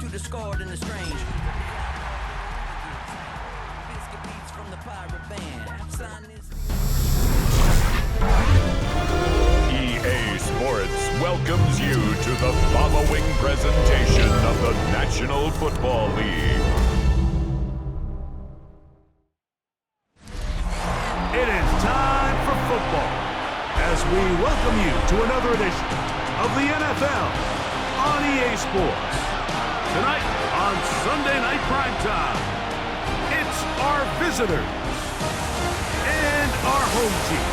to the scarred and the strange. Biscuit beats from the pirate band. Sign this. EA Sports welcomes you to the following presentation of the National Football League. It is time for football as we welcome you to another edition of the NFL on EA Sports. Tonight on Sunday Night Primetime, it's our visitors and our home team.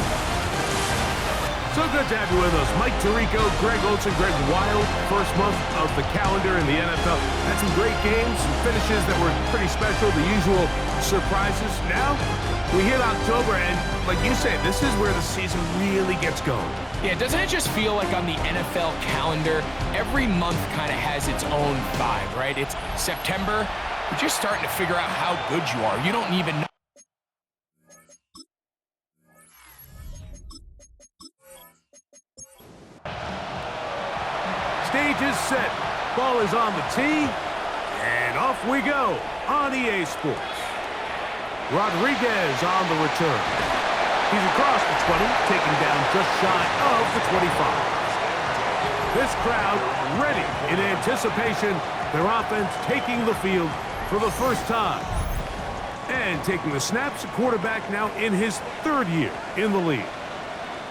So good to have you with us. Mike Tirico, Greg Olson, Greg Wild. First month of the calendar in the NFL. Had some great games, some finishes that were pretty special, the usual surprises. Now, we hit October, and like you said, this is where the season really gets going. Yeah, doesn't it just feel like on the NFL calendar, every month kind of has its own vibe, right? It's September, you're just starting to figure out how good you are. You don't even know. Stage is set. Ball is on the tee. And off we go on EA Sports. Rodriguez on the return. He's across the 20, taken down just shy of the 25. This crowd ready in anticipation. Their offense taking the field for the first time. And taking the snaps, a quarterback now in his third year in the league.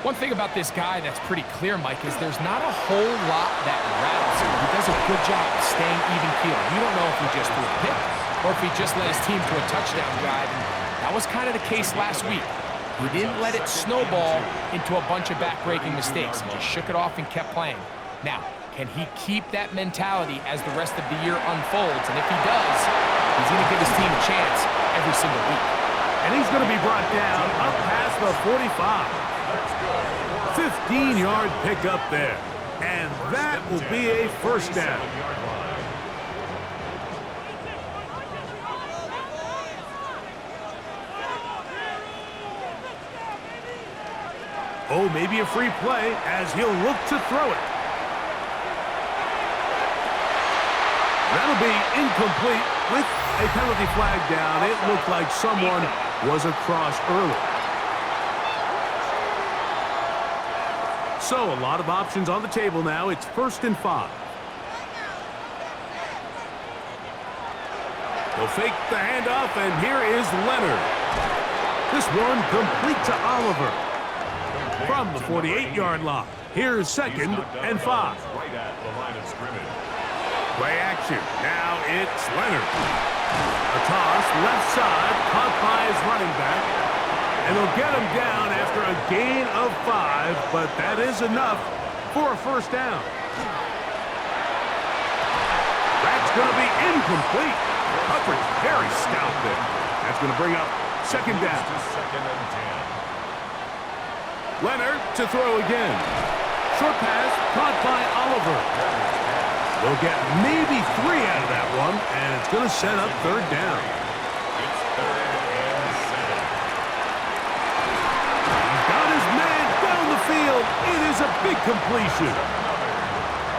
One thing about this guy that's pretty clear, Mike, is there's not a whole lot that rattles him. He does a good job of staying even keel. You don't know if he just threw a pick or if he just led his team to a touchdown drive. And that was kind of the case last week. He didn't let it snowball into a bunch of back-breaking mistakes. He just shook it off and kept playing. Now, can he keep that mentality as the rest of the year unfolds? And if he does, he's going to give his team a chance every single week. And he's going to be brought down up past the 45. 15-yard pickup there. And that will be a first down. Oh, maybe a free play as he'll look to throw it. That'll be incomplete with a penalty flag down. It looked like someone was across early. So a lot of options on the table now. It's 1st and 5. They'll fake the handoff, and here is Leonard. This one complete to Oliver. From the 48-yard line. Here's 2nd and 5. Play action. Now it's Leonard. A toss left side, caught by his running back. And they'll get him down after a gain of 5, but that is enough for a first down. That's going to be incomplete. Coverage very stout there. That's going to bring up 2nd down. Leonard to throw again. Short pass caught by Oliver. They'll get maybe 3 out of that one, and it's going to set up 3rd down. It's 3rd and 7. He's got his man down the field. It is a big completion.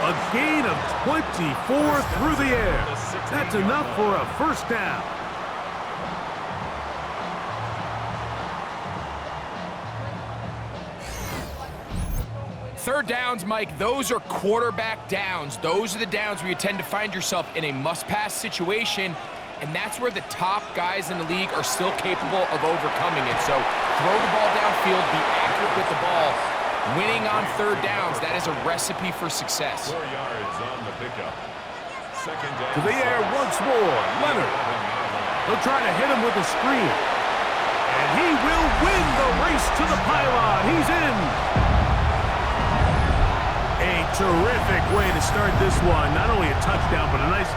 A gain of 24 through the air. That's enough for a first down. Third downs, Mike, those are quarterback downs. Those are the downs where you tend to find yourself in a must-pass situation, and that's where the top guys in the league are still capable of overcoming it. So throw the ball downfield, be accurate with the ball. Winning on third downs, that is a recipe for success. 4 yards on the pickup. 2nd down. To the air once more, Leonard. They'll try to hit him with a screen. And he will win the race to the pylon. He's in. A terrific way to start this one. Not only a touchdown, but a nice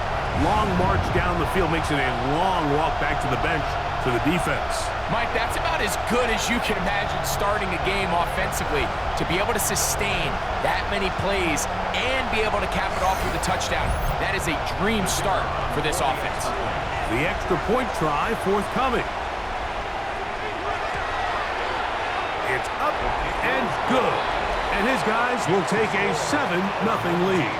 long march down the field. Makes it a long walk back to the bench to the defense. Mike, that's about as good as you can imagine starting a game offensively. To be able to sustain that many plays and be able to cap it off with a touchdown, that is a dream start for this offense. The extra point try forthcoming. It's up and good. And his guys will take a 7-0 lead.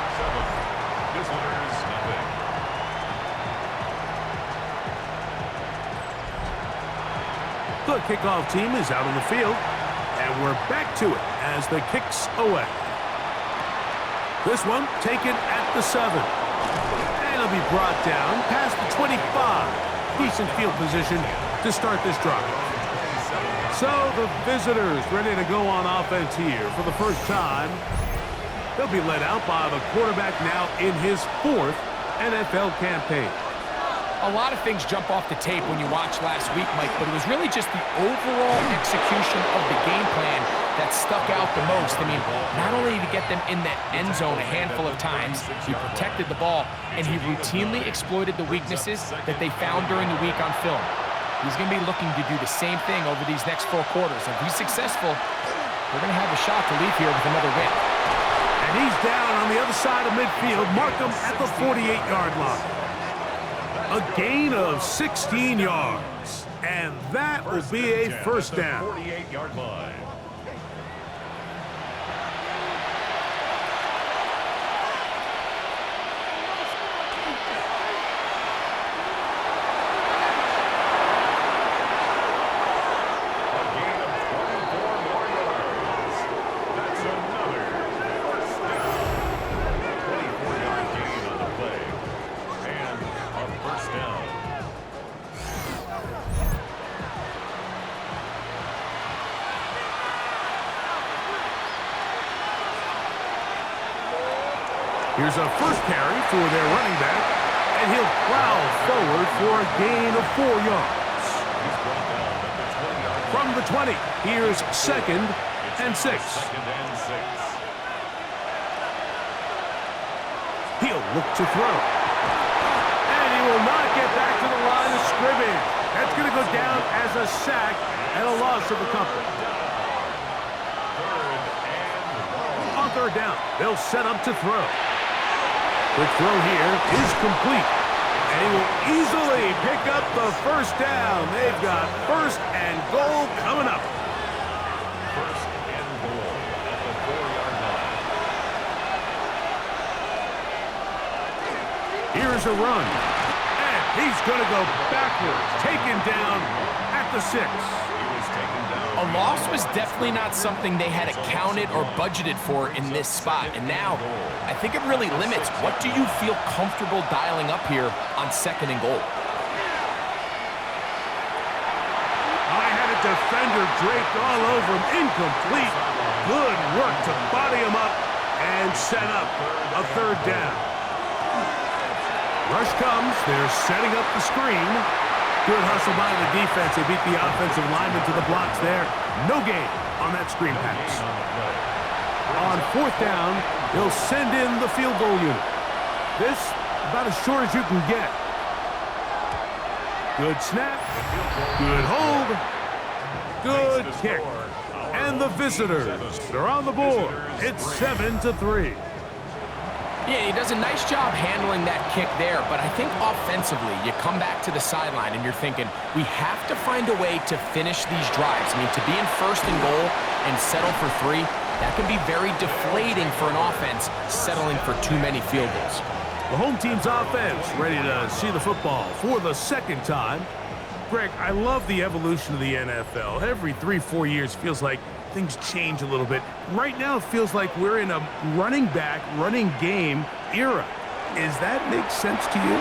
The kickoff team is out on the field, and we're back to it as the kick's away. This one taken at the 7. And it'll be brought down past the 25. Decent field position to start this drive. So the visitors ready to go on offense here for the first time. They'll be led out by the quarterback now in his 4th NFL campaign. A lot of things jump off the tape when you watch last week, Mike, but it was really just the overall execution of the game plan that stuck out the most. I mean, not only did he get them in that end zone a handful of times, he protected the ball, and he routinely exploited the weaknesses that they found during the week on film. He's going to be looking to do the same thing over these next 4 quarters. If he's successful, we're going to have a shot to leave here with another win. And he's down on the other side of midfield. Mark him at the 48-yard line. A gain of 16 yards. And that will be a first down. 48-yard line. Here's a first carry for their running back, and he'll prowl forward for a gain of 4 yards. From the 20, here's 2nd and 6. He'll look to throw. And he will not get back to the line of scrimmage. That's going to go down as a sack and a loss of a couple. On 3rd down, they'll set up to throw. The throw here is complete, and he will easily pick up the first down. They've got 1st and goal coming up. 1st and goal at the 4-yard line. Here's a run, and he's going to go backwards, taken down at the 6. A loss was definitely not something they had accounted or budgeted for in this spot. And now, I think it really limits what do you feel comfortable dialing up here on 2nd and goal. I had a defender draped all over him. Incomplete. Good work to body him up and set up a 3rd down. Rush comes. They're setting up the screen. Good hustle by the defense. They beat the offensive lineman to the blocks there. No gain on that screen pass. On 4th down, they'll send in the field goal unit. This, about as short as you can get. Good snap. Good hold. Good kick. And the visitors are on the board. It's 7-3. Yeah, he does a nice job handling that kick there, but I think offensively, you come back to the sideline and you're thinking, we have to find a way to finish these drives. I mean, to be in 1st and goal and settle for 3, that can be very deflating for an offense settling for too many field goals. The home team's offense ready to see the football for the 2nd time. Greg, I love the evolution of the NFL. Every 3-4 years feels like things change a little bit. Right now it feels like we're in a running back, running game era. Does that make sense to you?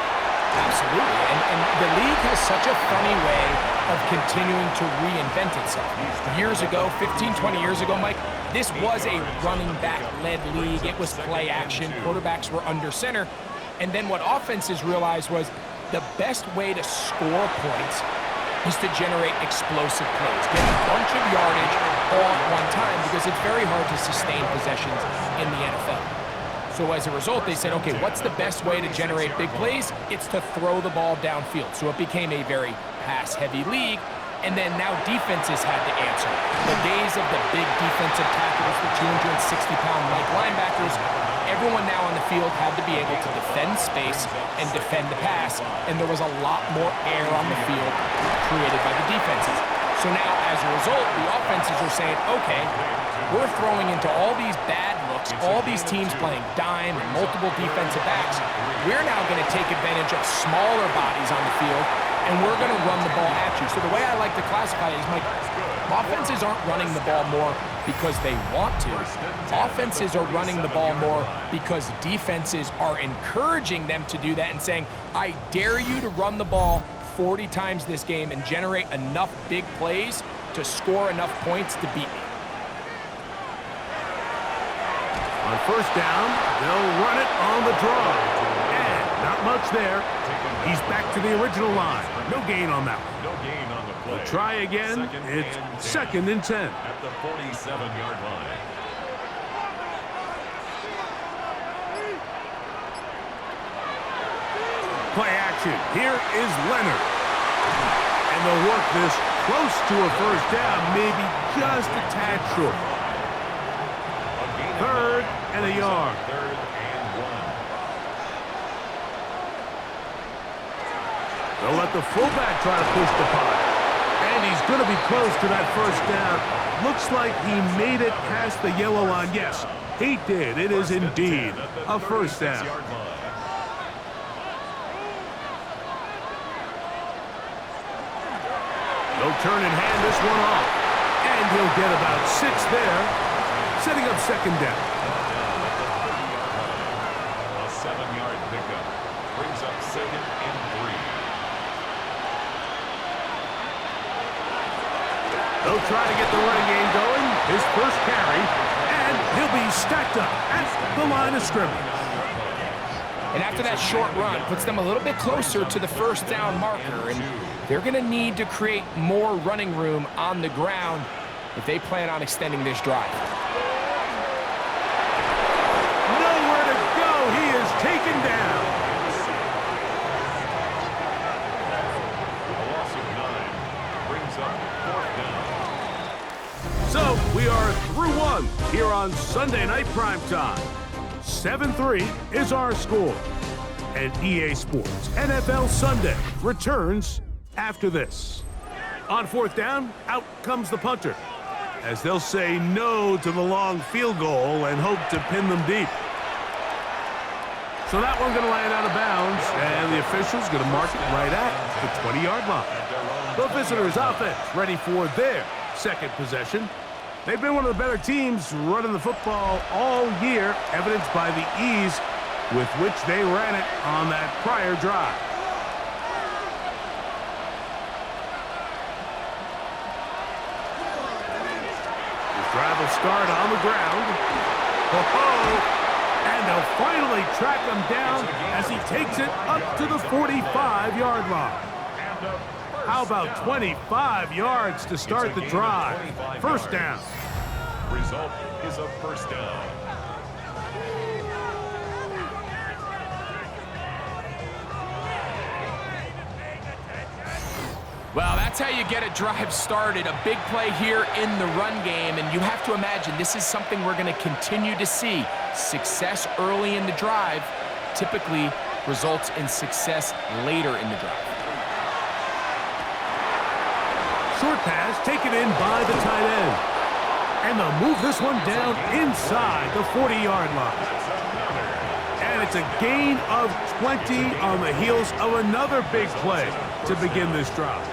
Absolutely. And the league has such a funny way of continuing to reinvent itself. Years ago, 15, 20 years ago, Mike, this was a running back-led league. It was play action. Quarterbacks were under center. And then what offenses realized was the best way to score points is to generate explosive plays. Get a bunch of yardage all at one time because it's very hard to sustain possessions in the NFL. So as a result, they said, okay, what's the best way to generate big plays? It's to throw the ball downfield. So it became a very pass-heavy league. And then now defenses had to answer. The days of the big defensive tackles, the 260-pound like linebackers, everyone now on the field had to be able to defend space and defend the pass, and there was a lot more air on the field created by the defenses. So now, as a result, the offenses are saying, okay, we're throwing into all these bad looks, all these teams playing dime and multiple defensive backs. We're now going to take advantage of smaller bodies on the field and we're going to run the ball at you. So the way I like to classify it is, Mike, offenses aren't running the ball more because they want to. Offenses are running the ball more because defenses are encouraging them to do that and saying, I dare you to run the ball 40 times this game and generate enough big plays to score enough points to beat me. On first down, they'll run it on the draw. And not much there. He's back to the original line. No gain on that one. No gain on the play. We'll try again. It's 2nd and 10. At the 47-yard line. Play action. Here is Leonard. And they'll work this close to a first down, maybe just a tad short. 3rd and a yard. 3rd and 1. They'll let the fullback try to push the punt. And he's going to be close to that first down. Looks like he made it past the yellow line. Yes, he did. It is indeed a first down. He'll turn and hand this one off. And he'll get about 6 there, setting up 2nd down. A 7-yard pickup brings up 2nd and 3. They'll try to get the running game going. His first carry, and he'll be stacked up at the line of scrimmage. And after that short run, puts them a little bit closer to the first down marker. And they're going to need to create more running room on the ground if they plan on extending this drive. Nowhere to go. He is taken down. A loss of 9 brings up 4th down. So we are through one here on Sunday Night Primetime. 7-3 is our score. And EA Sports NFL Sunday returns after this. On 4th down, out comes the punter, as they'll say no to the long field goal and hope to pin them deep. So that one's going to land out of bounds, and the official's going to mark it right at the 20-yard line. The visitors' offense ready for their 2nd possession. They've been one of the better teams running the football all year, evidenced by the ease with which they ran it on that prior drive. The drive will start on the ground. And they'll finally track him down as he takes it up to the 45-yard line. How about 25 yards to start the drive? First down. Result is a first down. Well, that's how you get a drive started. A big play here in the run game, and you have to imagine this is something we're going to continue to see. Success early in the drive typically results in success later in the drive. Short pass taken in by the tight end. And they'll move this one down inside the 40-yard line. And it's a gain of 20 on the heels of another big play to begin this drive.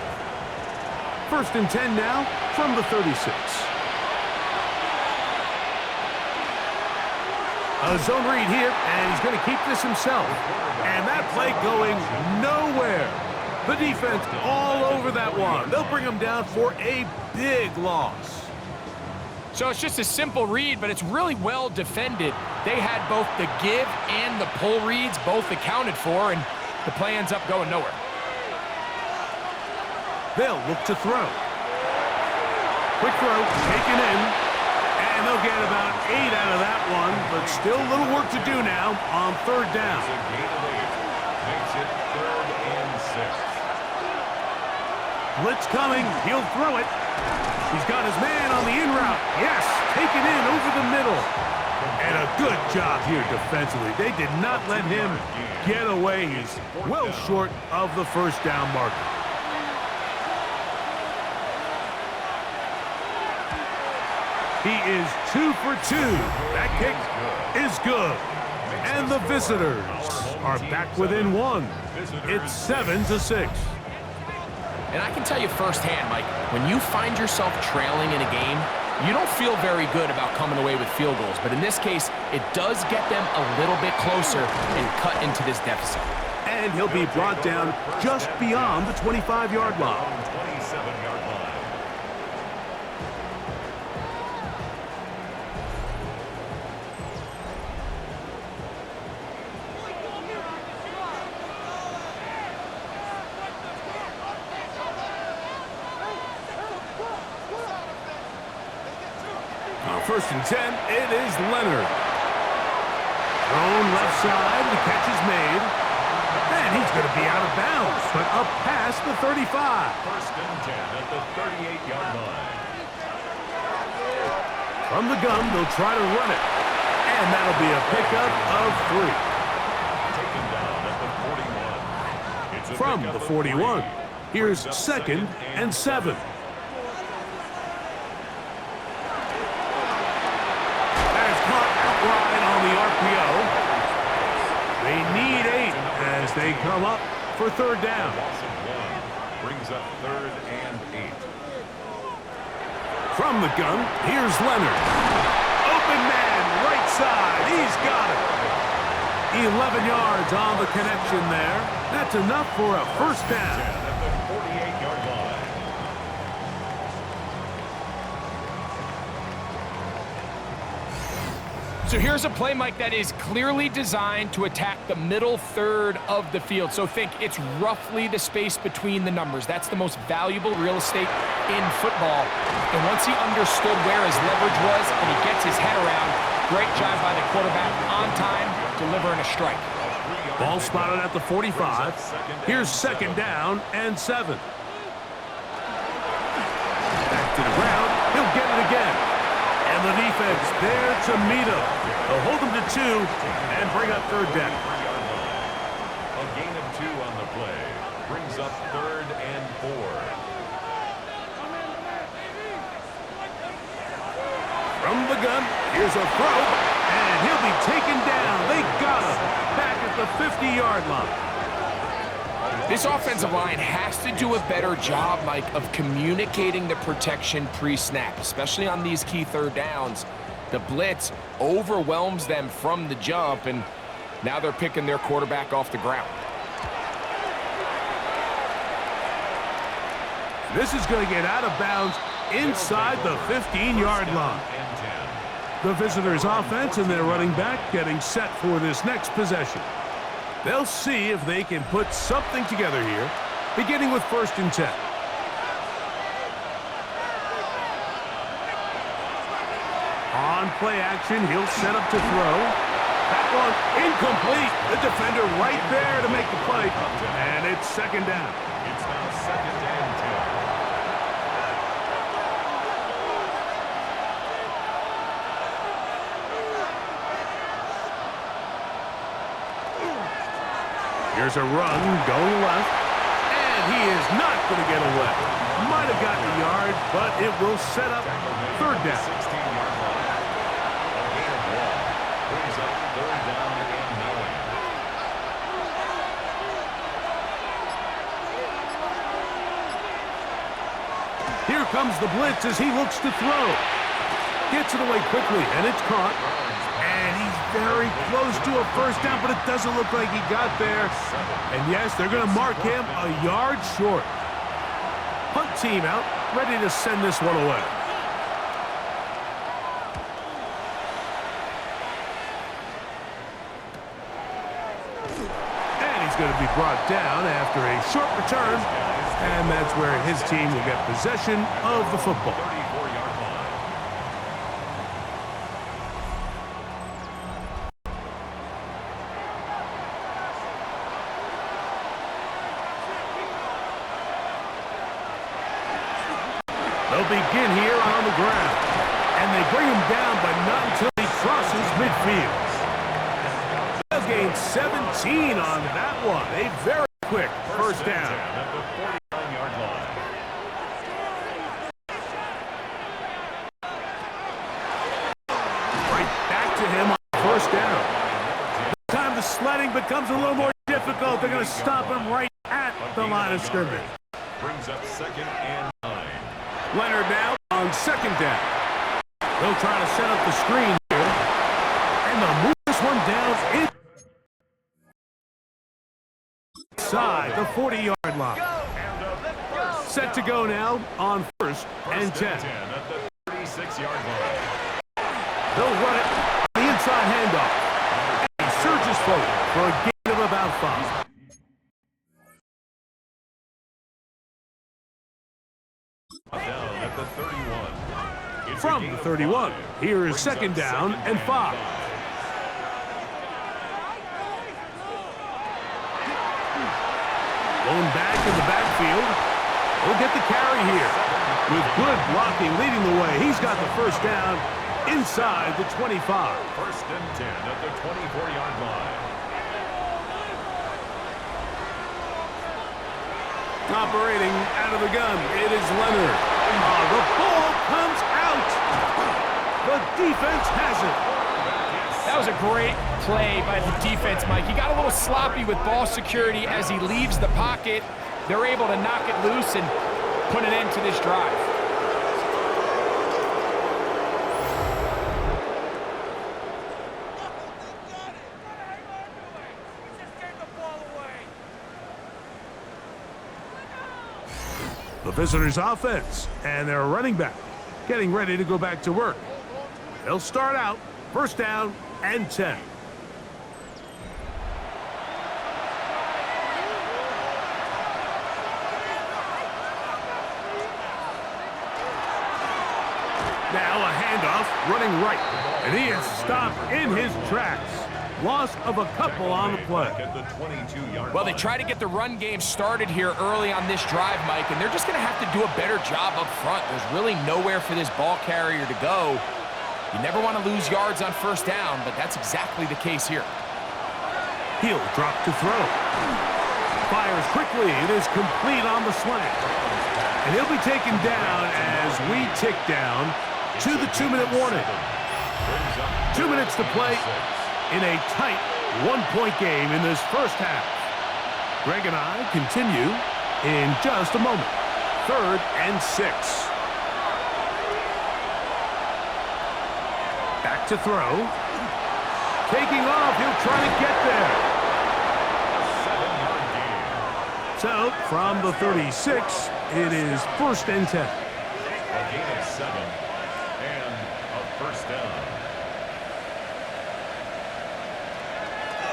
1st and 10 now from the 36. A zone read here, and he's going to keep this himself. And that play going nowhere. The defense all over that one. They'll bring him down for a big loss. So it's just a simple read, but it's really well defended. They had both the give and the pull reads both accounted for, and the play ends up going nowhere. They'll look to throw. Quick throw, taken in, and they'll get about 8 out of that one, but still a little work to do now on 3rd down. It's a gain of 8. Makes it 3rd and 6. Blitz coming, he'll throw it. He's got his man on the in route. Yes, taken in over the middle. And a good job here defensively. They did not let him get away. He's well short of the first down marker. He is 2 for 2. That kick is good. And the visitors are back within 1. It's 7-6. And I can tell you firsthand, Mike, when you find yourself trailing in a game, you don't feel very good about coming away with field goals. But in this case, it does get them a little bit closer and cut into this deficit. And he'll be brought down just beyond the 25-yard line. 27-yard line. First and 10, it is Leonard. Thrown left side, the catch is made. And he's going to be out of bounds, but up past the 35. First and 10 at the 38-yard line. From the gun, they'll try to run it. And that'll be a pickup of 3. Taken down at the 41. It's a From pickup the of 41, 3. here's second and 7. On the RPO. They need 8 as they come up for third down. Loss of 1 brings up third and 8. From the gun, here's Leonard. Open man, right side. He's got it. 11 yards on the connection there. That's enough for a first down. At the 48-yard line. So here's a play, Mike, that is clearly designed to attack the middle third of the field. So think it's roughly the space between the numbers. That's the most valuable real estate in football. And once he understood where his leverage was and he gets his head around, great job by the quarterback on time, delivering a strike. Ball spotted at the 45. Here's second down and 7. Back to the ground. He'll get it again. And the defense there to meet him. They'll hold him to 2 and bring up third down. A gain of 2 on the play brings up third and 4. From the gun, here's a throw, and he'll be taken down. They got him back at the 50-yard line. This offensive line has to do a better job, Mike, of communicating the protection pre-snap, especially on these key third downs. The blitz overwhelms them from the jump, and now they're picking their quarterback off the ground. This is going to get out of bounds inside the 15-yard line. The visitors' offense and their running back getting set for this next possession. They'll see if they can put something together here, beginning with first and 10. On play action, he'll set up to throw. That one incomplete. The defender right there to make the play. And it's second down. It's now second and 10. Here's a run going left. And he is not going to get away. Might have gotten a yard, but it will set up third down. 16-yard line. A gain of 1 brings up third down and 9. Here comes the blitz as he looks to throw. Gets it away quickly, and it's caught. And he's very close to a first down, but it doesn't look like he got there. And yes, they're going to mark him a yard short. Punt team out, ready to send this one away. And he's going to be brought down after a short return. And that's where his team will get possession of the football. 34-yard line. They'll begin here on the ground. And they bring him down, but not until he crosses midfield. They'll gain 17 on that one. A very quick first down. At the 49-yard line. Right back to him on first down. This time the sledding becomes a little more difficult. They're going to stop him right at the line of scrimmage. Brings up 2nd and 9. Leonard now on 2nd down. They'll try to set up the screen here. And they'll move this one down inside the 40-yard line. Set to go now on 1st and 10. At the 36-yard line. They'll run it on the inside handoff. And he surges forward for a gain of about 5. Down at the 31. From the 31, here is 2nd down and 5. Going back in the backfield. He'll get the carry here. With good blocking leading the way, he's got the 1st down inside the 25. 1st and 10 at the 24-yard line. Operating out of the gun, it is Leonard. The ball comes out. The defense has it. That was a great play by the defense, Mike. He got a little sloppy with ball security as he leaves the pocket. They're able to knock it loose and put an end to this drive. The visitors' offense and their running back getting ready to go back to work. They'll start out 1st down and 10. Now a handoff running right, and he is stopped in his tracks. Loss of a couple on the play. Well, they try to get the run game started here early on this drive, Mike, and they're just going to have to do a better job up front. There's really nowhere for this ball carrier to go. You never want to lose yards on 1st down, but that's exactly the case here. He'll drop to throw. Fires quickly. It is complete on the slant. And he'll be taken down as we tick down to the 2-minute warning. 2 minutes to play in a tight 1-point game in this 1st half. Greg and I continue in just a moment. 3rd and 6. Back to throw. Taking off, he'll try to get there. 7-yard gain. So, from the 36, it is 1st and 10. A gain of 7 and a 1st down.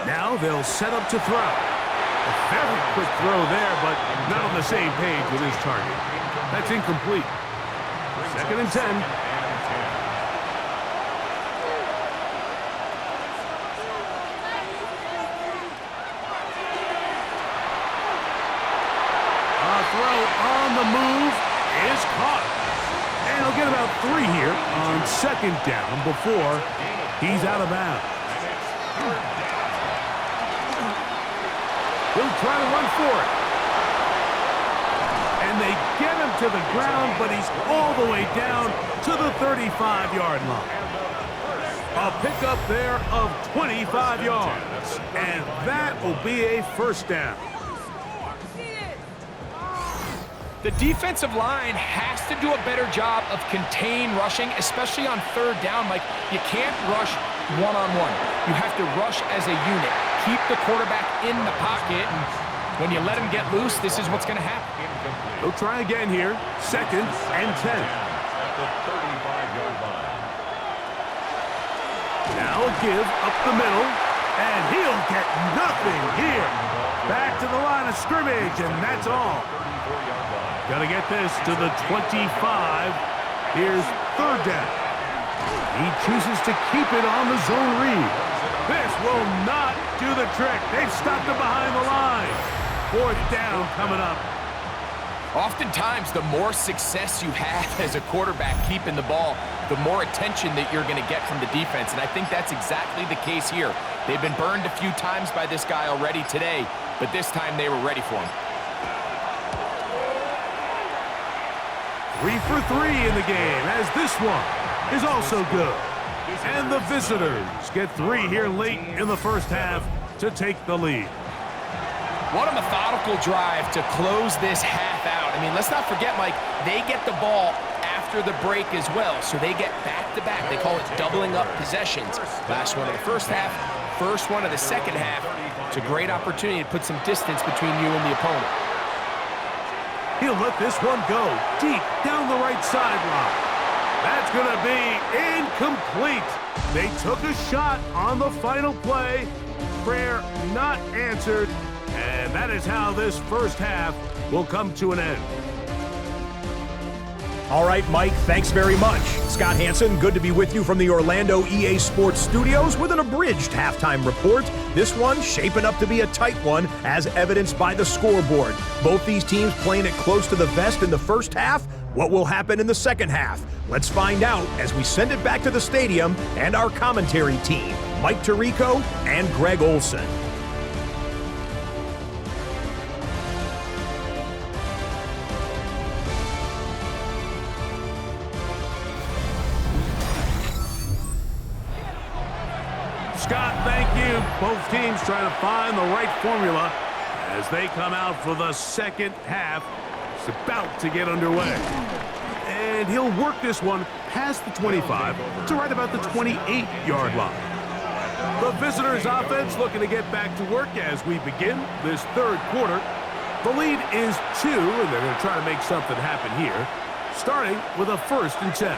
Now they'll set up to throw. A very quick throw there, but not on the same page with his target. That's incomplete. 2nd and 10. A throw on the move is caught. And he'll get about 3 here on 2nd down before he's out of bounds. He'll try to run for it. And they get him to the ground, but he's all the way down to the 35-yard line. A pickup there of 25 yards. And that will be a 1st down. The defensive line has to do a better job of contain rushing, especially on 3rd down. Like, you can't rush one-on-one. You have to rush as a unit. Keep the quarterback in the pocket, and when you let him get loose, this is what's going to happen. They'll try again here. 2nd and 10. At the 35-yard line. Now a give up the middle, and he'll get nothing here. Back to the line of scrimmage, and that's all. Got to get this to the 25. Here's 3rd down. He chooses to keep it on the zone read. This will not do the trick. They've stopped him behind the line. 4th down coming up. Oftentimes, the more success you have as a quarterback keeping the ball, the more attention that you're going to get from the defense, and I think that's exactly the case here. They've been burned a few times by this guy already today, but this time they were ready for him. 3 for 3 in the game, as this one is also good. And the visitors get 3 here late in the 1st half to take the lead. What a methodical drive to close this half out. I mean, let's not forget, Mike, they get the ball after the break as well, so they get back-to-back. They call it doubling up possessions. Last one of the first half, first one of the second half. It's a great opportunity to put some distance between you and the opponent. He'll let this one go deep down the right sideline. That's going to be incomplete. They took a shot on the final play. Prayer not answered. And that is how this first half will come to an end. All right, Mike, thanks very much. Scott Hansen, good to be with you from the Orlando EA Sports Studios with an abridged halftime report. This one shaping up to be a tight one, as evidenced by the scoreboard. Both these teams playing it close to the vest in the first half. What will happen in the second half? Let's find out as we send it back to the stadium and our commentary team, Mike Tirico and Greg Olson. Scott, thank you. Both teams trying to find the right formula as they come out for the second half. It's about to get underway. And he'll work this one past the 25 to right about the 28-yard line. The visitors' offense looking to get back to work as we begin this third quarter. The lead is 2, and they're going to try to make something happen here, starting with a 1st and 10.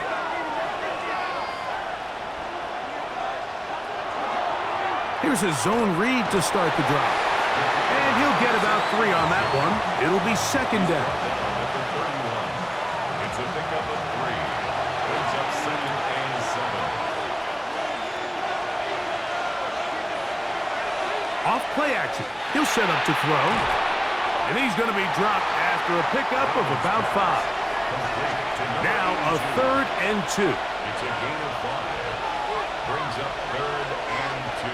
Here's a zone read to start the drive. And he'll get about 3 on that one. It'll be second down. It's a pickup of 3. Brings up 2nd and 7. Off play action. He'll set up to throw. And he's going to be dropped after a pickup of about 5. Now a 3rd and 2. It's a gain of 5. Brings up 3rd and 2.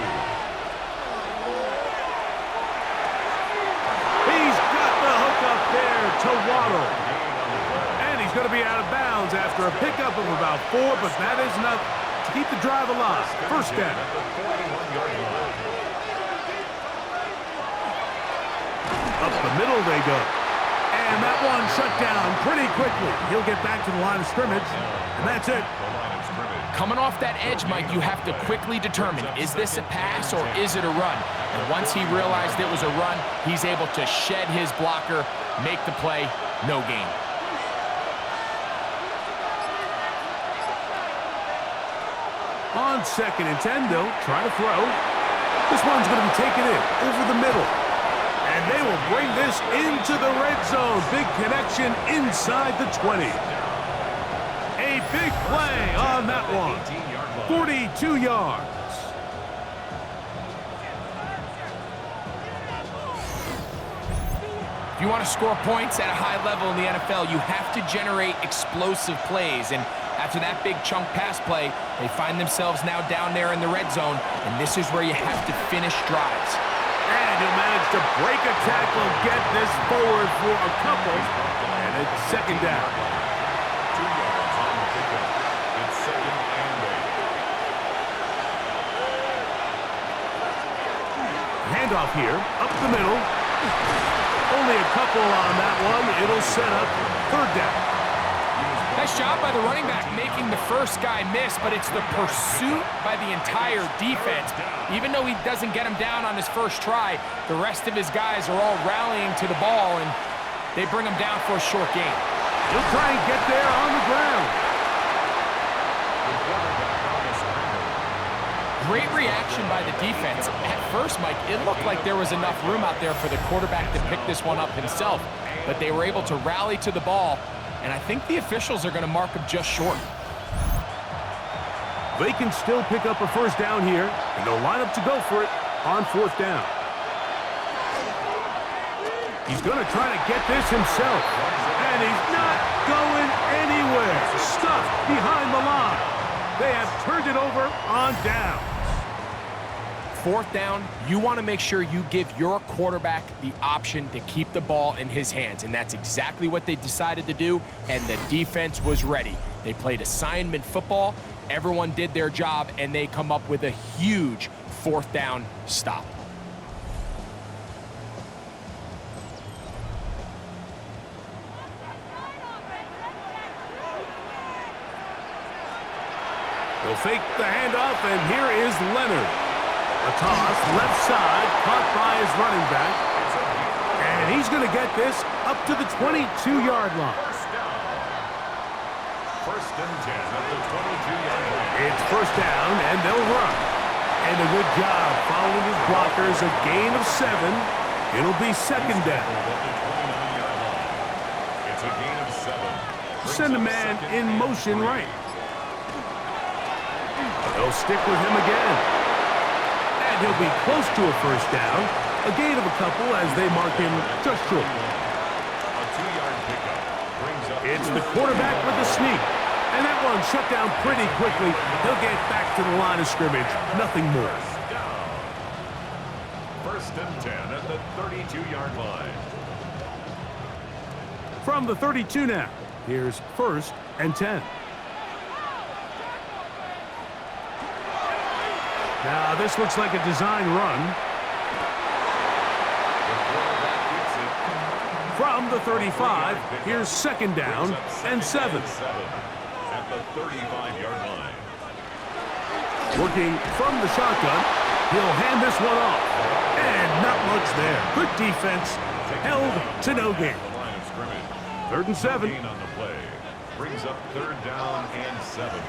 He's got the hook up there to Waddle. And he's going to be out of bounds after a pickup of about 4, but that is enough to keep the drive alive. First down. Up the middle they go. And that one shut down pretty quickly. He'll get back to the line of scrimmage, and that's it. Coming off that edge, Mike, you have to quickly determine, is this a pass or is it a run? And once he realized it was a run, he's able to shed his blocker, make the play, no gain. On 2nd and 10, they'll try to throw. This one's going to be taken in over the middle. And they will bring this into the red zone. Big connection inside the 20. A big play on that one. 42 yards. If you want to score points at a high level in the NFL, you have to generate explosive plays. And after that big chunk pass play, they find themselves now down there in the red zone. And this is where you have to finish drives. And he'll manage to break a tackle, get this forward for a couple. And it's second down. 2 yards on the pickup. It's 2nd and 8. Handoff here, up the middle. Only a couple on that one. It'll set up 3rd down. Nice job by the running back making the first guy miss, but it's the pursuit by the entire defense. Even though he doesn't get him down on his first try, the rest of his guys are all rallying to the ball, and they bring him down for a short gain. He'll try and get there on the ground. Great reaction by the defense. At first, Mike, it looked like there was enough room out there for the quarterback to pick this one up himself, but they were able to rally to the ball, and I think the officials are going to mark him just short. They can still pick up a first down here, and they'll line up to go for it on 4th down. He's going to try to get this himself, and he's not going anywhere. Stuffed behind the line. They have turned it over on down. 4th down, you want to make sure you give your quarterback the option to keep the ball in his hands, and that's exactly what they decided to do, and the defense was ready. They played assignment football, everyone did their job, and they come up with a huge 4th down stop. They'll fake the handoff, and here is Leonard. A toss, left side, caught by his running back. And he's going to get this up to the 22-yard line. First and 10 at the 22-yard line. It's first down, and they'll run. And a good job following his blockers, a gain of 7. It'll be second down. It's a gain of 7. Send a man in motion right. They'll stick with him again. And he'll be close to a first down. A gain of a couple as they mark him just short. A 2-yard pickup brings up. It's the quarterback with the sneak. And that one shut down pretty quickly. He'll get back to the line of scrimmage. Nothing more. First and 10 at the 32-yard line. From the 32 now, here's first and 10. Now this looks like a design run. From the 35, here's second down and 7. At the 35-yard line. Working from the shotgun, he'll hand this one off. And not much there. Good defense, held to no gain. The line of scrimmage. 3rd and 7. Gain on the play. Brings up 3rd down and 7.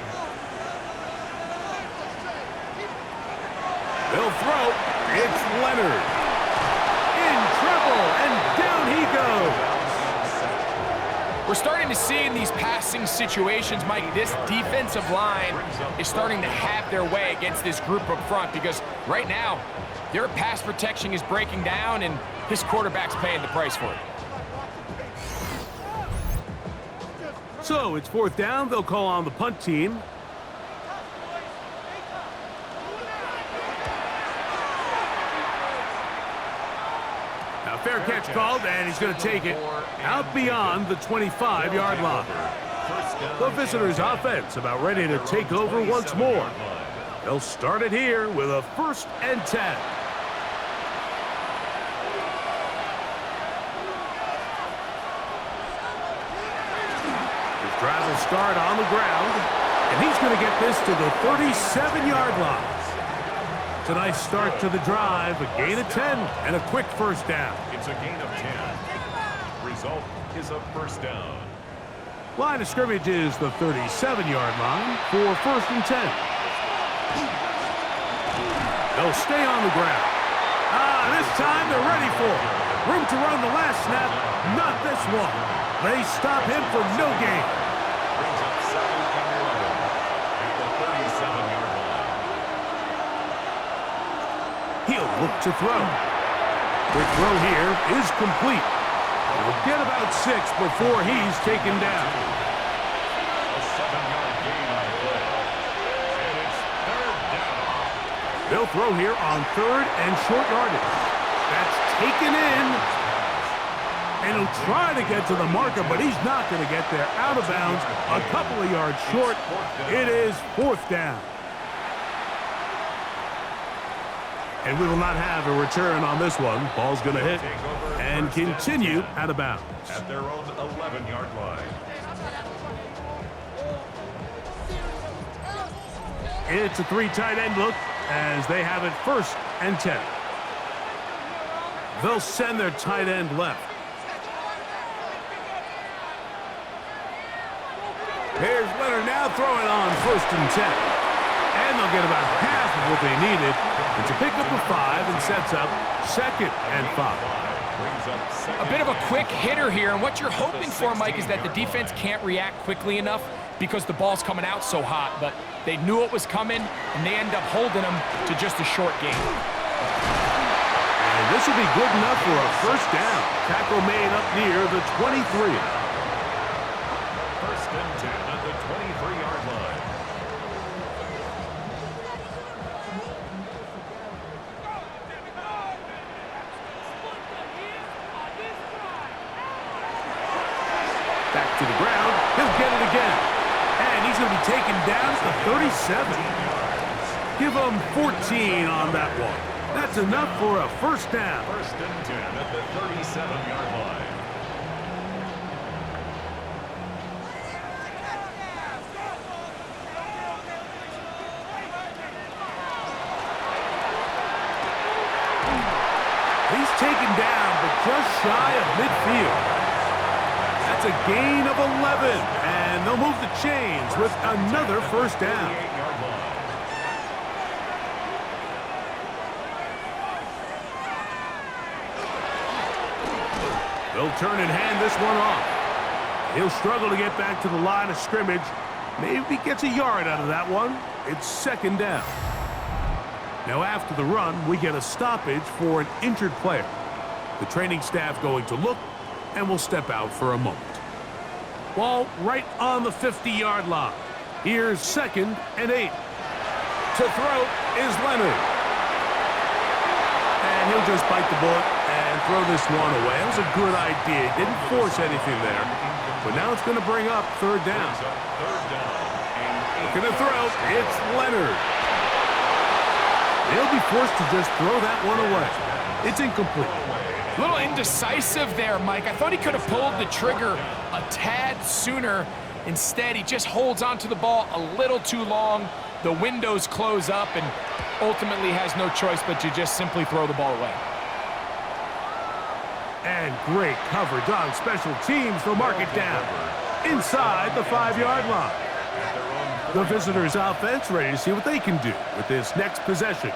They'll throw. It's Leonard. In trouble, and down he goes. We're starting to see in these passing situations, Mike, this defensive line is starting to have their way against this group up front because right now, their pass protection is breaking down and his quarterback's paying the price for it. So it's 4th down. They'll call on the punt team. Now fair catch called, and he's going to take it out beyond the 25-yard line. The visitors' offense about ready to take over once more. They'll start it here with a 1st and 10. His drive will start on the ground, and he's going to get this to the 37-yard line. It's a nice start to the drive, a gain of 10, and a quick first down. It's a gain of 10. Result is a first down. Line of scrimmage is the 37-yard line for 1st and 10. They'll stay on the ground. This time they're ready for it. Room to run the last snap, not this one. They stop him for no gain. Brings up 2nd and 11 at the 37-yard line. He'll look to throw. Quick throw here is complete. He'll get about 6 before he's taken down. A 7-yard gain on the play. And it's 3rd down. They'll throw here on 3rd and short yardage. That's taken in. And he'll try to get to the marker, but he's not going to get there. Out of bounds, a couple of yards short. It is 4th down. And we will not have a return on this one. Ball's going to hit and continue out of bounds. At their own 11-yard line. It's a 3 tight end look as they have it 1st and 10. They'll send their tight end left. Here's Leonard now throwing on 1st and 10. And they'll get about half of what they needed. It's a pickup of 5 and sets up 2nd and 5. A bit of a quick hitter here, and what you're hoping for, Mike, is that the defense can't react quickly enough because the ball's coming out so hot, but they knew it was coming, and they end up holding them to just a short gain. And this will be good enough for a first down. Tackle made up near the 23. 1st and 10 at the 23-yard line. Back to the ground. He'll get it again. And he's going to be taken down to the 37. Give him 14 on that one. That's enough for a first down. 1st and 10 at the 37-yard line. taken down, but just shy of midfield. That's a gain of 11, and they'll move the chains with another first down. They'll turn and hand this one off. He'll struggle to get back to the line of scrimmage. Maybe gets a yard out of that one. It's second down. Now after the run, we get a stoppage for an injured player. The training staff going to look and will step out for a moment. Ball right on the 50-yard line. Here's 2nd and 8. To throw is Leonard. And he'll just bite the bullet and throw this one away. That was a good idea. Didn't force anything there. But now it's going to bring up 3rd down. Looking to throw. It's Leonard. He'll be forced to just throw that one away. It's incomplete. A little indecisive there, Mike. I thought he could have pulled the trigger a tad sooner. Instead, he just holds onto the ball a little too long. The windows close up and ultimately has no choice but to just simply throw the ball away. And great coverage on special teams. They'll mark it down inside the 5-yard line. The visitors' offense ready to see what they can do with this next possession.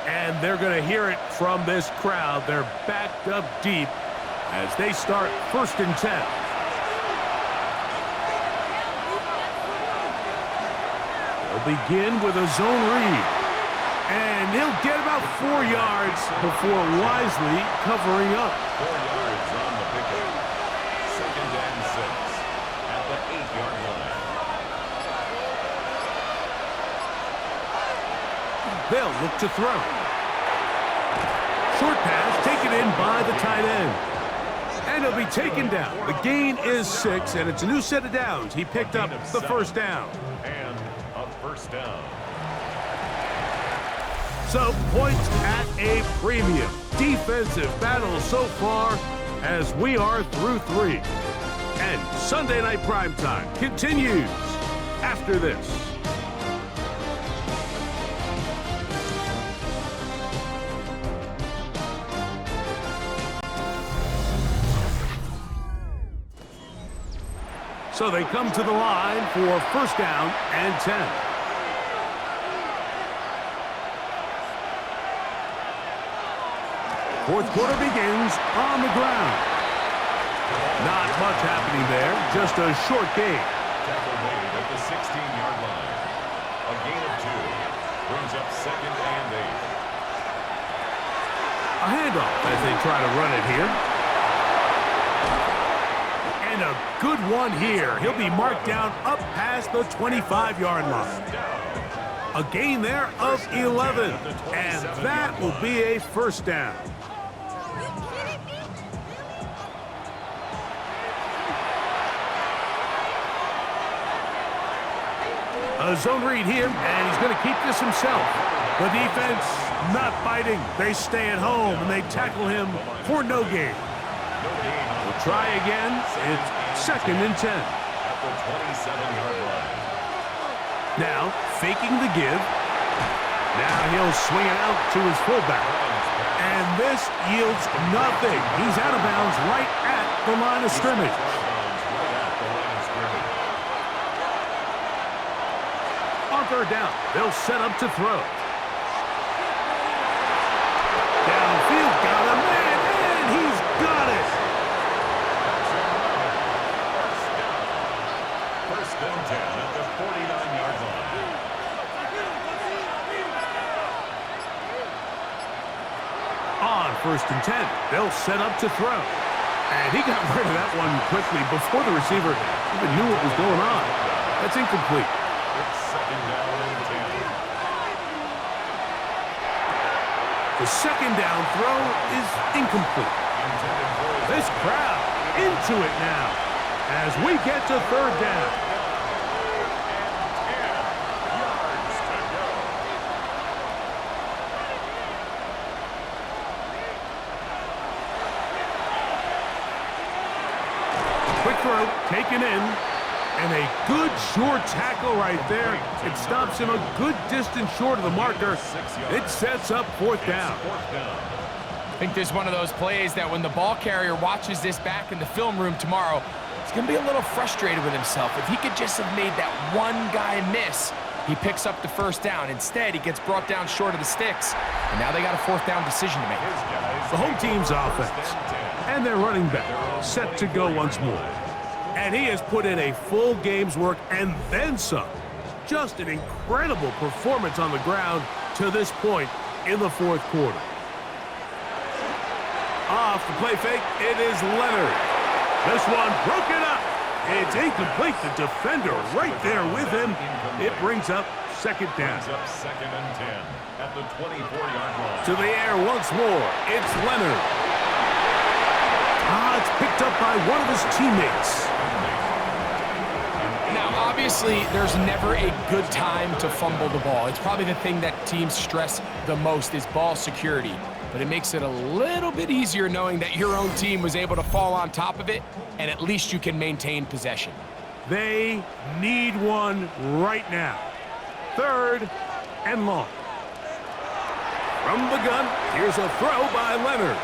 And they're going to hear it from this crowd. They're backed up deep as they start 1st and 10. They'll begin with a zone read. And he'll get about 4 yards before wisely covering up. 4 yards on the pickup. 2nd and 6 at the 8-yard line. They'll look to throw. Short pass taken in by the tight end. And he'll be taken down. The gain is 6, and it's a new set of downs. He picked up the 1st down. And a 1st down. So, points at a premium. Defensive battle so far as we are through 3. And Sunday Night Primetime continues after this. So they come to the line for 1st down and 10. 4th quarter begins on the ground. Not much happening there, just a short gain. Tackle made at the 16-yard line. A gain of 2 brings up 2nd and 8. A handoff as they try to run it here. And a good one here. He'll be marked down up past the 25-yard line. A gain there of 11. And that will be a 1st down. A zone read here, and he's going to keep this himself. The defense not biting. They stay at home, and they tackle him for no gain. We'll try again. It's 2nd and 10. At the 27-yard line. Now, faking the give. Now he'll swing it out to his fullback. And this yields nothing. He's out of bounds right at the line of scrimmage. On 3rd down, they'll set up to throw. Downfield, got a man, and he's got it. 1st and 10 at the 49-yard line. On 1st and 10, they'll set up to throw. And he got rid of that one quickly before the receiver even knew what was going on. That's incomplete. It's 2nd down and 10. The 2nd down throw is incomplete. This crowd into it now as we get to 3rd down. Quick throw taken in. And a good short tackle right there. It stops him a good distance short of the marker. It sets up 4th down. think this is one of those plays that when the ball carrier watches this back in the film room tomorrow, he's going to be a little frustrated with himself. If he could just have made that one guy miss, he picks up the first down. Instead, he gets brought down short of the sticks, and now they got a fourth down decision to make. The home team's offense and their running back set to go once more. And he has put in a full game's work and then some. Just an incredible performance on the ground to this point in the fourth quarter. Off the play fake, it is Leonard. This one broken up. It's incomplete. The defender right there with him. It brings up second down. Second and 10 at the 24-yard line. To the air once more. It's Leonard. It's picked up by one of his teammates. Now, obviously, there's never a good time to fumble the ball. It's probably the thing that teams stress the most is ball security. But it makes it a little bit easier knowing that your own team was able to fall on top of it, and at least you can maintain possession. They need one right now. Third and long. From the gun, here's a throw by Leonard.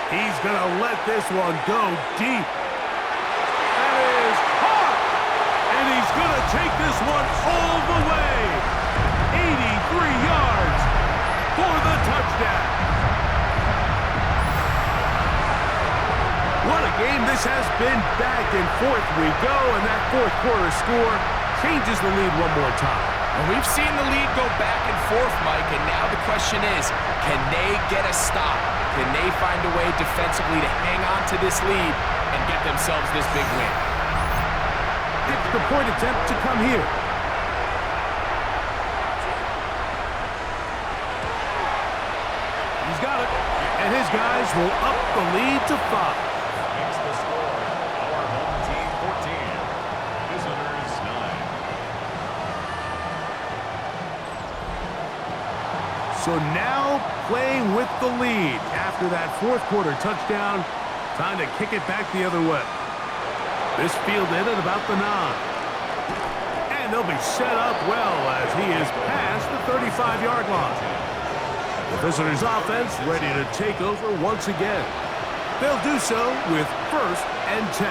He's going to let this one go deep. That is caught! And he's going to take this one all the way. 83 yards for the touchdown. What a game this has been. Back and forth we go, and that fourth quarter score changes the lead one more time. And we've seen the lead go back and forth, Mike, and now the question is, can they get a stop? Can they find a way defensively to hang on to this lead and get themselves this big win? Extra point attempt to come here. He's got it, and his guys will up the lead to 5. Makes the score our home team 14, visitors 9. So now playing with the lead after that fourth quarter touchdown. Time to kick it back the other way. This fielded at about the 9. And they'll be set up well as he is past the 35-yard line. The visitors' offense ready to take over once again. They'll do so with first and 10.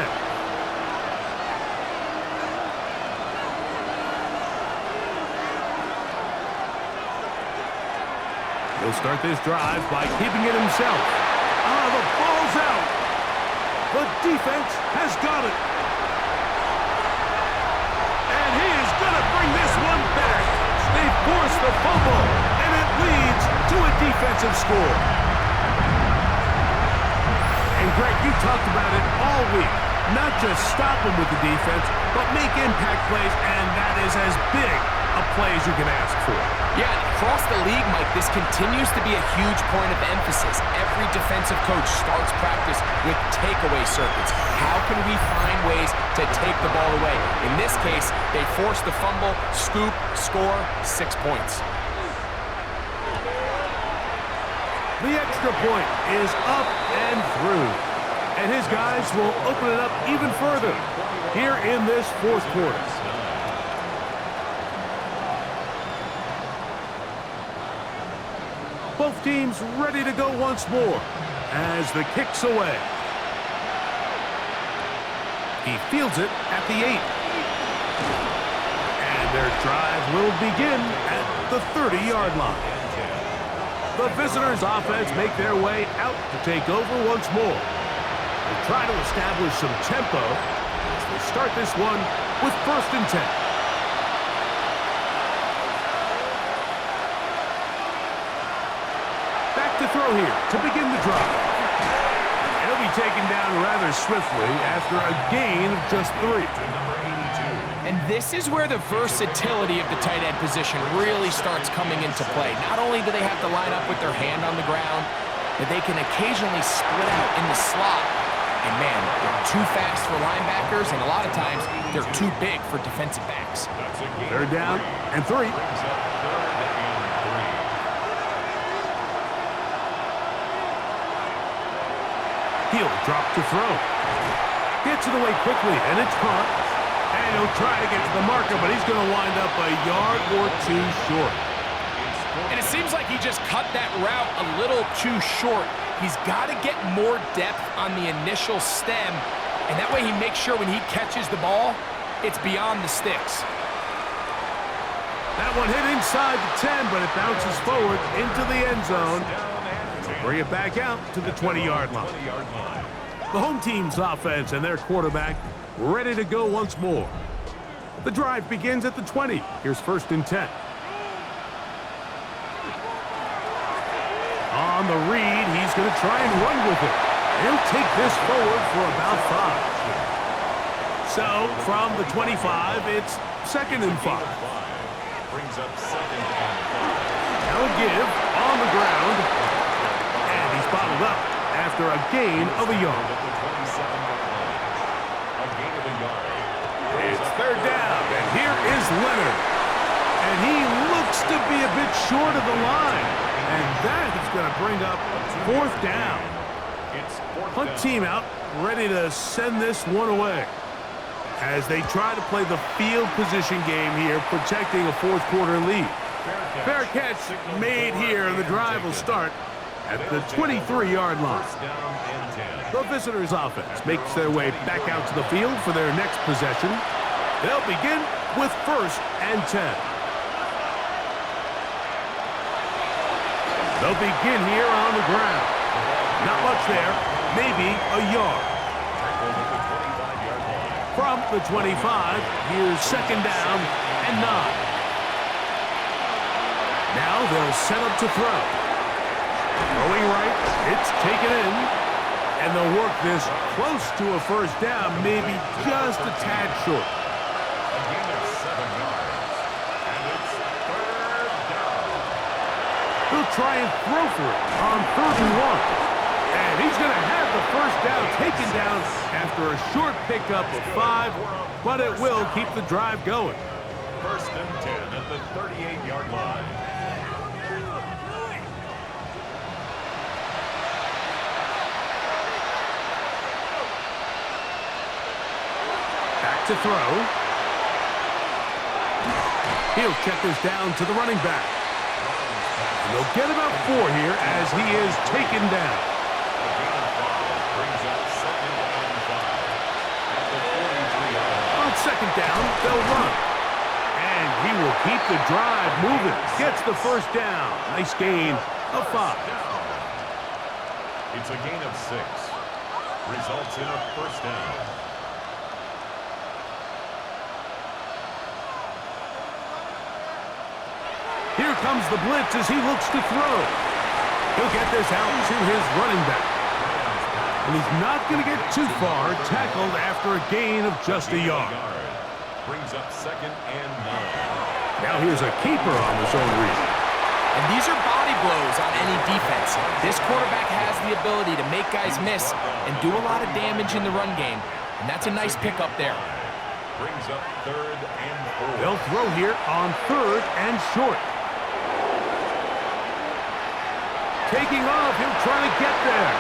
He'll start this drive by keeping it himself. The ball's out. The defense has got it. And he is going to bring this one back. They force the fumble, and it leads to a defensive score. And Greg, you talked about it all week. Not just stop him with the defense, but make impact plays, and that is as big a play as you can ask for. Yeah, across the league, Mike, this continues to be a huge point of emphasis. Every defensive coach starts practice with takeaway circuits. How can we find ways to take the ball away? In this case, they force the fumble, scoop, score, 6 points. The extra point is up and through. And his guys will open it up even further here in this fourth quarter. Both teams ready to go once more as the kick's away. He fields it at the 8. And their drive will begin at the 30-yard line. The visitors' offense make their way out to take over once more. They try to establish some tempo as they start this one with first and 10. Back to throw here to begin the drive. He'll be taken down rather swiftly after a gain of just 3. And this is where the versatility of the tight end position really starts coming into play. Not only do they have to line up with their hand on the ground, but they can occasionally split out in the slot. And man, they're too fast for linebackers, and a lot of times they're too big for defensive backs. Third down and 3. He'll drop to throw. Gets it away quickly, and it's caught. And he'll try to get to the marker, but he's going to wind up a yard or 2 short. And it seems like he just cut that route a little too short. He's got to get more depth on the initial stem, and that way he makes sure when he catches the ball, it's beyond the sticks. That one hit inside the 10, but it bounces forward into the end zone. They'll bring it back out to the 20-yard line. The home team's offense and their quarterback ready to go once more. The drive begins at the 20. Here's 1st and 10. On the read, he's going to try and run with it. He'll take this forward for about 5. So, from the 25, it's 2nd and 5. Brings up 2nd and 5. Now a give on the ground. And he's bottled up after a gain of a yard. It's 3rd down, and here is Leonard. And he looks to be a bit short of the line. And that is going to bring up 4th down. Hunt team out, ready to send this one away. As they try to play the field position game here, protecting a 4th quarter lead. Fair catch made here, and the drive will start at the 23-yard line. The visitors' offense makes their way back out to the field for their next possession. They'll begin with 1st and 10. They'll begin here on the ground. Not much there, maybe a yard. From the 25, here's 2nd down and 9. Now they'll set up to throw. Throwing right, it's taken in. And they'll work this close to a 1st down, maybe just a tad short. A gain of 7 yards. And it's 3rd down. He'll try and throw for it on 3rd and 1. And he's going to have the 1st down taken down after a short pickup of 5, but it will keep the drive going. 1st and 10 at the 38-yard line. To throw. He'll check this down to the running back. And they'll get about 4 here as he is taken down. On 2nd down, they'll run. And he will keep the drive moving. Gets the 1st down. Nice gain of 5. It's a gain of 6. Results in a 1st down. Here comes the blitz as he looks to throw. He'll get this out to his running back. And he's not going to get too far, tackled after a gain of just a yard. Brings up 2nd and 9. Now here's a keeper on the zone read. And these are body blows on any defense. This quarterback has the ability to make guys miss and do a lot of damage in the run game. And that's a nice pickup there. Brings up 3rd and 4. They'll throw here on 3rd and short. Taking off, he'll try to get there.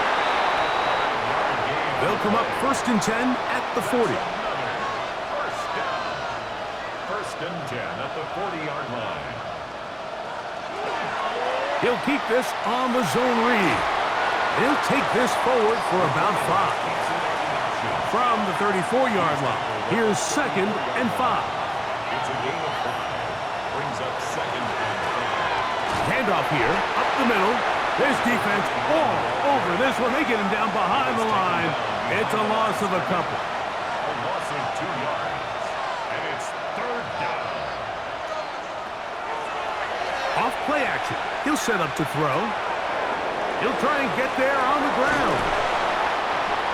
They'll come up 1st and 10 at the 40. 1st down. 1st and 10 at the 40-yard line. He'll keep this on the zone read. He'll take this forward for about 5. From the 34-yard line, here's 2nd and 5. It's a gain of 5. Brings up 2nd and 5. Handoff here, up the middle. This defense all over this one. They get him down behind the line. It's a loss of a couple. A loss of 2 yards. And it's 3rd down. Off play action. He'll set up to throw. He'll try and get there on the ground.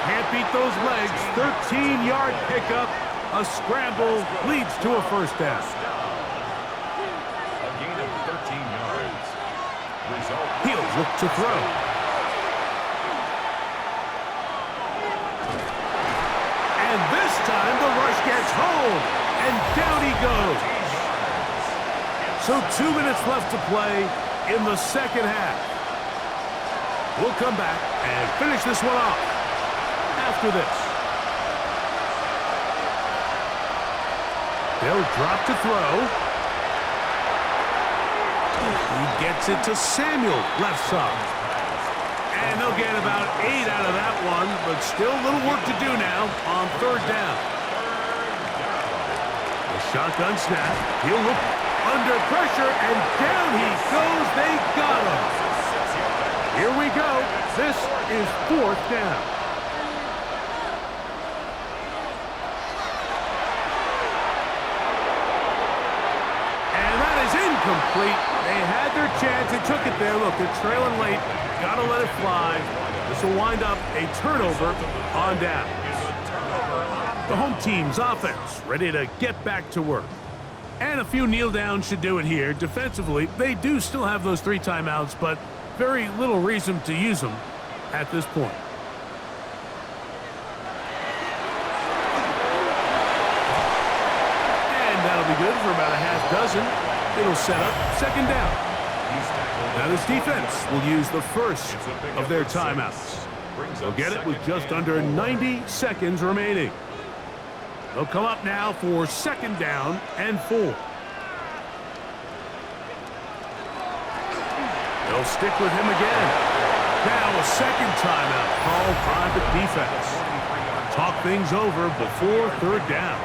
Can't beat those legs. 13-yard pickup. A scramble leads to a 1st down. A gain of 13 yards. Result. He'll look to throw. And this time the rush gets home. And down he goes. So 2 minutes left to play in the 2nd half. We'll come back and finish this one off after this. They'll drop to throw. He gets it to Samuel, left side. And they'll They'll get about 8 out of that one, but still a little work to do now on third down. The shotgun snap. He'll look under pressure, and down he goes. They got him. Here we go. This is fourth down. And that is incomplete. They had their chance. They took it there. Look, they're trailing late. Got to let it fly. This will wind up a turnover on down. The home team's offense ready to get back to work. And a few kneel downs should do it here. Defensively, they do still have those 3 timeouts, but very little reason to use them at this point. And that'll be good for about a half dozen. It'll set up second down. Now this defense will use the first of their timeouts. They'll get it with just under 90 seconds remaining. They'll come up now for second down and 4. They'll stick with him again. Now a second timeout called by the defense. Talk things over before third down.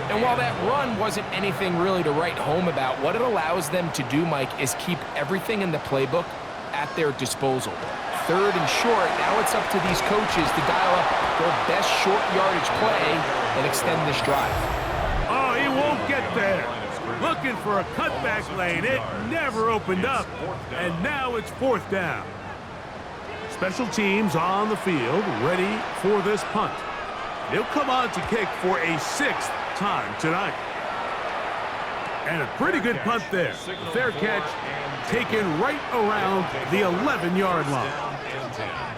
And while that run wasn't anything really to write home about, what it allows them to do, Mike, is keep everything in the playbook at their disposal. Third and short, now it's up to these coaches to dial up their best short yardage play and extend this drive. Oh, he won't get there. Looking for a cutback lane. It never opened up. And now it's fourth down. Special teams on the field, ready for this punt. He'll come on to kick for a 6th time tonight. And a pretty good punt there. A fair catch taken right around the 11-yard line.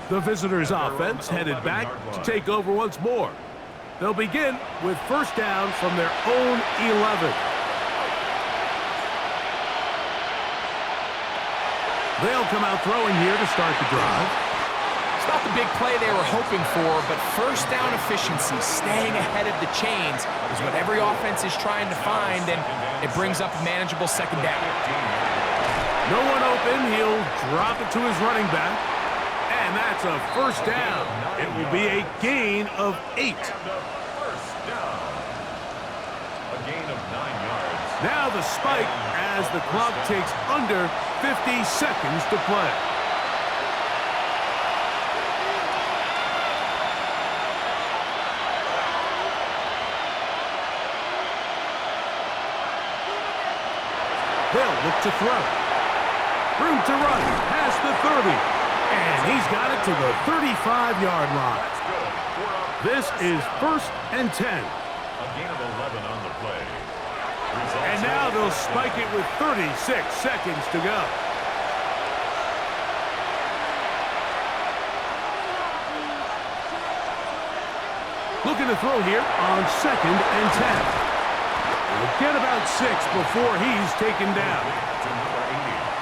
The visitors' offense headed back to take over once more. They'll begin with first down from their own 11. They'll come out throwing here to start the drive. It's not the big play they were hoping for, but first down efficiency, staying ahead of the chains, is what every offense is trying to find, and it brings up a manageable second down. No one open. He'll drop it to his running back, and that's a first down. It will be a gain of 8. Now the spike as the clock takes under 50 seconds to play. They'll look to throw. Room to run past the 30. And he's got it to the 35-yard line. This is first and 10. A gain of 11 on the play. And now they'll spike it with 36 seconds to go. Looking to throw here on second and 10. He'll get about 6 before he's taken down.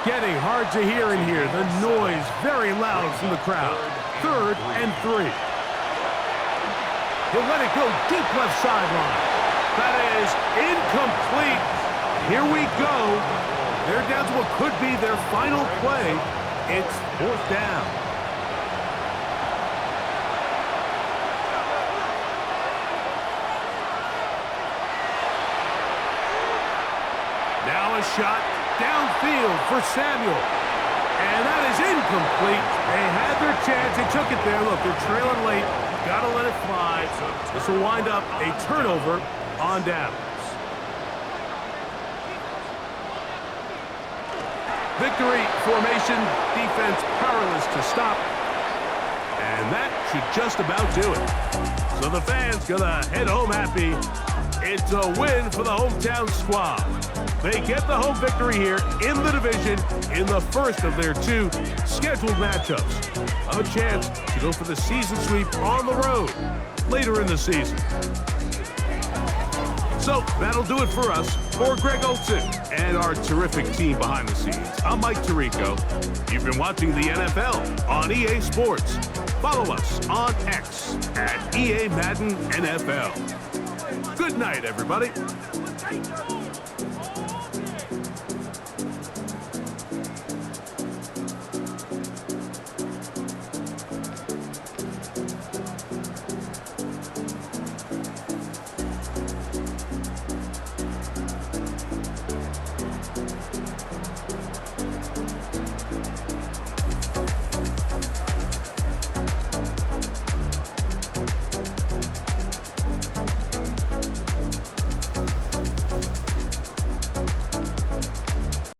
Getting hard to hear in here. The noise very loud from the crowd. Third and 3. He'll let it go deep left sideline. That is incomplete. Here we go. They're down to what could be their final play. It's fourth down. Now a shot downfield for Samuel. And that is incomplete. They had their chance. They took it there. Look, they're trailing late. Got to let it fly. This will wind up a turnover on downs. Victory formation. Defense powerless to stop. And that should just about do it. So the fans gonna head home happy. It's a win for the hometown squad. They get the home victory here in the division in the first of their 2 scheduled matchups. A chance to go for the season sweep on the road later in the season. So that'll do it for us. For Greg Olson and our terrific team behind the scenes, I'm Mike Tirico. You've been watching the NFL on EA Sports. Follow us on X at EA Madden NFL. Good night, everybody.